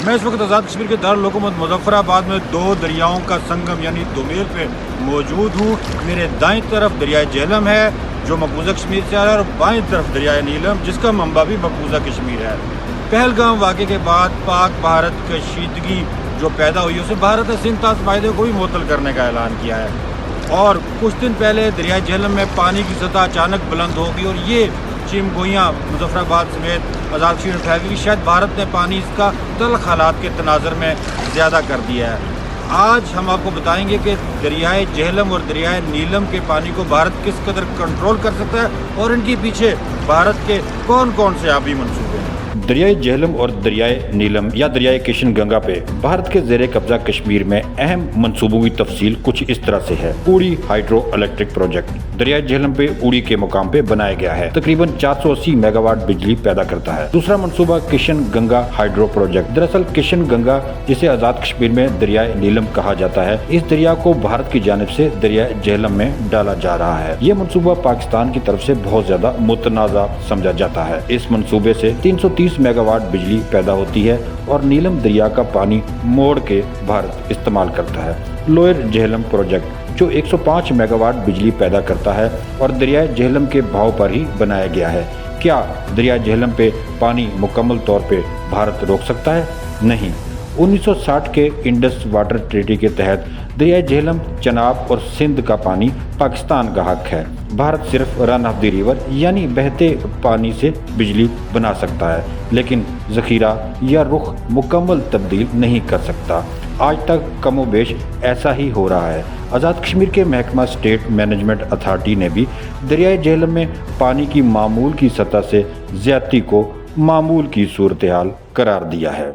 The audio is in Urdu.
میں اس وقت آزاد کشمیر کے دارالحکومت مظفرآباد میں دو دریاؤں کا سنگم یعنی دومیل پہ موجود ہوں۔ میرے دائیں طرف دریائے جہلم ہے جو مقبوضہ کشمیر سے آ رہا ہے، اور بائیں طرف دریائے نیلم جس کا منبع بھی مقبوضہ کشمیر ہے۔ پہلگام واقعے کے بعد پاک بھارت کشیدگی جو پیدا ہوئی اسے بھارت نے سندھ طاس معاہدے کو بھی معطل کرنے کا اعلان کیا ہے، اور کچھ دن پہلے دریائے جہلم میں پانی کی سطح اچانک بلند ہوگی اور یہ چیم گوئیاں مظفرآباد سمیت آزاد کشمیر میں پھیل گئی۔ شاید بھارت نے پانی اس کا تلخ حالات کے تناظر میں زیادہ کر دیا ہے۔ آج ہم آپ کو بتائیں گے کہ دریائے جہلم اور دریائے نیلم کے پانی کو بھارت کس قدر کنٹرول کر سکتا ہے اور ان کے پیچھے بھارت کے کون کون سے آبی منصوبے ہیں۔ دریائے جہلم اور دریائے نیلم یا دریائے کشن گنگا پہ بھارت کے زیر قبضہ کشمیر میں اہم منصوبوں کی تفصیل کچھ اس طرح سے ہے۔ اوڑی ہائیڈرو الیکٹرک پروجیکٹ دریائے جہلم پہ اوڑی کے مقام پہ بنایا گیا ہے، تقریباً 480 میگا واٹ بجلی پیدا کرتا ہے۔ دوسرا منصوبہ کشن گنگا ہائیڈرو پروجیکٹ، دراصل کشن گنگا جسے آزاد کشمیر میں دریائے نیلم کہا جاتا ہے، اس دریا کو بھارت کی جانب سے دریائے جہلم میں ڈالا جا رہا ہے۔ یہ منصوبہ پاکستان کی طرف سے بہت زیادہ متنازع سمجھا جاتا ہے۔ اس منصوبے سے 330 میگا واٹ بجلی پیدا ہوتی ہے اور نیلم دریا کا پانی موڑ کے بھارت استعمال کرتا ہے۔ لوئر جہلم پروجیکٹ جو 105 میگا واٹ بجلی پیدا کرتا ہے اور دریائے جہلم کے بہاؤ پر ہی بنایا گیا ہے۔ کیا دریائے جہلم پہ پانی مکمل طور پہ بھارت روک سکتا ہے؟ نہیں۔ 1960 کے انڈس واٹر ٹریٹی کے تحت دریائے جہلم، چناب اور سندھ کا پانی پاکستان کا حق ہے۔ بھارت صرف رن آف دی ریور یعنی بہتے پانی سے بجلی بنا سکتا ہے، لیکن ذخیرہ یا رخ مکمل تبدیل نہیں کر سکتا۔ آج تک کم و بیش ایسا ہی ہو رہا ہے۔ آزاد کشمیر کے محکمہ اسٹیٹ مینجمنٹ اتھارٹی نے بھی دریائے جہلم میں پانی کی معمول کی سطح سے زیادتی کو معمول کی صورتحال قرار دیا ہے۔